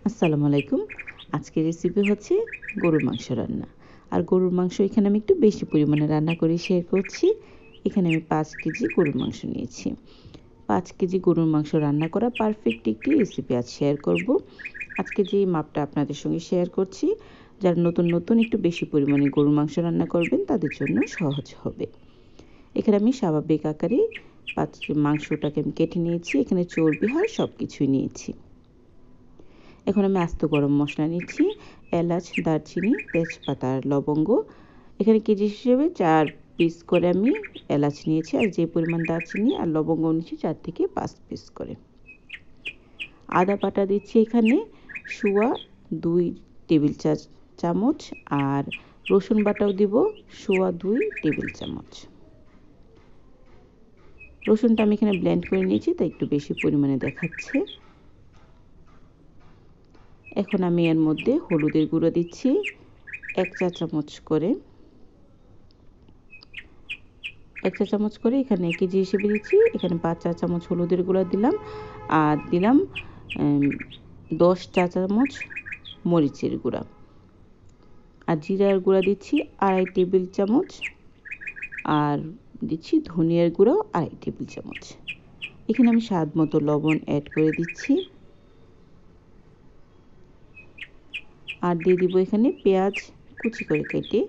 আসসালামু আলাইকুম। আজকের রেসিপি হচ্ছে গরুর মাংস রান্না। আর গরুর মাংস এখানে আমি একটু বেশি পরিমাণে রান্না করে শেয়ার করছি। এখানে আমি 5 কেজি গরুর মাংস নিয়েছি। 5 কেজি গরুর মাংস রান্না করা পারফেক্ট একটি রেসিপি আজ শেয়ার করব। আজকে যে মাপটা আপনাদের সঙ্গে শেয়ার করছি, যারা নতুন একটু বেশি পরিমাণে গরুর মাংস রান্না করবেন তাদের জন্য সহজ হবে। এখানে আমি স্বাভাবিক আকারে মাংসটাকে আমি কেটে নিয়েছি। এখানে চর্বি হাড় সব কিছুই নিয়েছি। এখন আমি আস্ত গরম মশলা নিচ্ছি, এলাচ, দারচিনি, তেজপাতা আর লবঙ্গ। এখানে কেজি হিসেবে 4 পিস করে আমি এলাচ নিয়েছি, আর যে পরিমাণ দারচিনি আর লবঙ্গ নিচ্ছি 4 থেকে 5 পিস করে। আদা বাটা দিচ্ছি এখানে সোয়া 2 টেবিল চামচ, আর রসুন বাটাও দিব সোয়া 2 টেবিল চামচ। রসুনটা আমি এখানে ব্লেন্ড করে নিয়েছি, তাই একটু বেশি পরিমাণে দেখাচ্ছে। এখন আমি এর মধ্যে হলুদের গুঁড়ো দিচ্ছি 1 চা চামচ করে। 1 চা চামচ করে এখানে কেজি হিসেবে দিচ্ছি। এখানে 5 চা চামচ হলুদের গুঁড়ো দিলাম, আর দিলাম 10 চা চামচ মরিচের গুঁড়া, আর জিরার গুঁড়া দিচ্ছি 2.5 টেবিল চামচ, আর দিচ্ছি ধনিয়ার গুঁড়ো 2.5 টেবিল চামচ। এখানে আমি স্বাদ মতো লবণ অ্যাড করে দিচ্ছি, আর দিয়ে দিব এখানে পেঁয়াজ কুচি করে কেটে।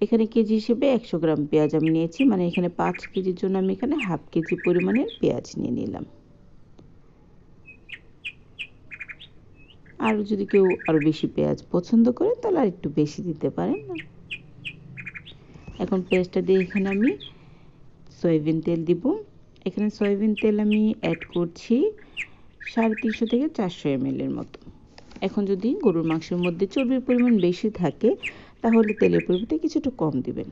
এখানে কেজি হিসেবে 100 গ্রাম পেঁয়াজ আমি নিয়েছি, মানে এখানে 5 কেজির জন্য আমি এখানে হাফ কেজি পরিমাণের পেঁয়াজ নিয়ে নিলাম। আর যদি কেউ আরও বেশি পেঁয়াজ পছন্দ করেন তাহলে আর একটু বেশি দিতে পারেন। এখন পেঁয়াজটা দিয়ে এখানে আমি সয়াবিন তেল দিব। এখানে সয়াবিন তেল আমি অ্যাড করছি 350 থেকে 400 ml এর মতো। এখন যদি গরুর মাংসের মধ্যে চর্বির পরিমাণ বেশি থাকে তাহলে তেলের পরিমাণটা কিছুটা কম দিবেন।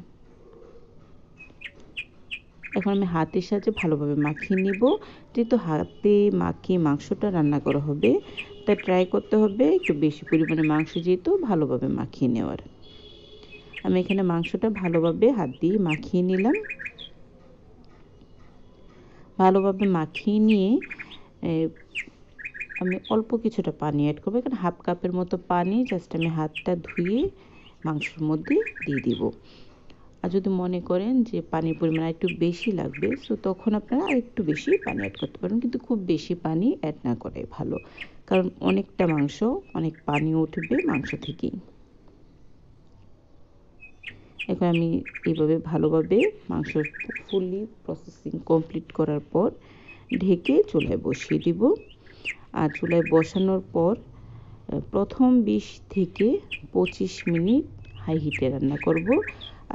এখন আমি হাতের সাহায্যে ভালোভাবে মাখিয়ে নিব। যেহেতু হাতে মাখিয়ে মাংসটা রান্না করা হবে, তাই ট্রাই করতে হবে একটু বেশি পরিমাণে মাংস যেহেতু ভালোভাবে মাখিয়ে নেওয়ার। আমি এখানে মাংসটা ভালোভাবে হাত দিয়ে মাখিয়ে নিলাম। ভালোভাবে মাখিয়ে নিয়ে আমি অল্প কিছুটা পানি অ্যাড করবো। এখানে হাফ কাপের মতো পানি জাস্ট আমি হাতটা ধুয়ে মাংসের মধ্যে দিয়ে দিব। আর যদি মনে করেন যে পানির পরিমাণ একটু বেশি লাগবে, সো তখন আপনারা আরেকটু বেশি পানি অ্যাড করতে পারেন, কিন্তু খুব বেশি পানি অ্যাড না করাই ভালো, কারণ অনেকটা মাংস অনেক পানি উঠবে মাংস থেকেই। এখন আমি এইভাবে ভালোভাবে মাংস ফুললি প্রসেসিং কমপ্লিট করার পর ঢেকে চুলায় বসিয়ে দিব। আর চুলায় বসানোর পর প্রথম 20 থেকে 25 মিনিট হাই হিটে রান্না করব।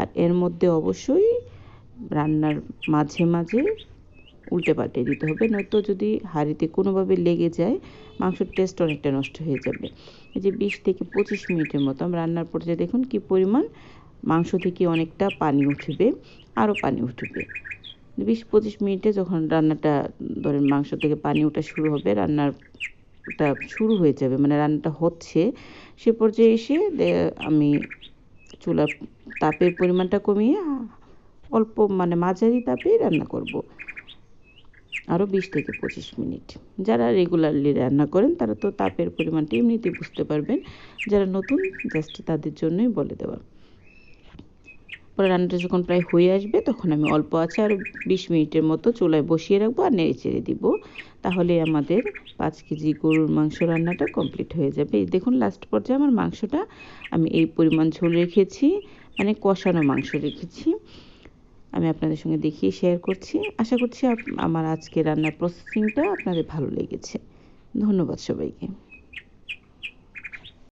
আর এর মধ্যে অবশ্যই রান্নার মাঝে মাঝে উল্টে পাল্টে দিতে হবে, নয়তো যদি হাঁড়িতে কোনোভাবে লেগে যায় মাংসের টেস্ট অনেকটা নষ্ট হয়ে যাবে। এই যে 20 থেকে 25 মিনিটের মতো আমি রান্নার পর্যায়ে দেখুন কি পরিমাণ মাংস থেকে অনেকটা পানি উঠবে, আরও পানি উঠবে। 20-25 মিনিটে যখন রান্নাটা ধরেন মাংস থেকে পানি ওঠা শুরু হবে, রান্নাটা শুরু হয়ে যাবে, মানে রান্নাটা হচ্ছে, সে পর্যায়ে এসে আমি চুলার তাপের পরিমাণটা কমিয়ে অল্প মানে মাঝারি তাপেই রান্না করব আরও 20 থেকে 25 মিনিট। যারা রেগুলারলি রান্না করেন তারা তো তাপের পরিমাণটা এমনিতেই বুঝতে পারবেন, যারা নতুন জাস্ট তাদের জন্যই বলে দেওয়া। পরে রান্নাটা যখন প্রায় হয়ে আসবে তখন আমি অল্প আছে আর 20 মিনিটের মতো চুলায় বসিয়ে রাখবো আর নেড়ে চেড়ে দিব। তাহলে আমাদের 5 কেজি গরুর মাংস রান্নাটা কমপ্লিট হয়ে যাবে। এই দেখুন লাস্ট পর্যায়ে আমার মাংসটা আমি এই পরিমাণ ঝোল রেখেছি, মানে কষানো মাংস রেখেছি। আমি আপনাদের সঙ্গে দেখিয়ে শেয়ার করছি। আশা করছি আমার আজকে রান্নার প্রসেসিংটা আপনাদের ভালো লেগেছে। ধন্যবাদ সবাইকে।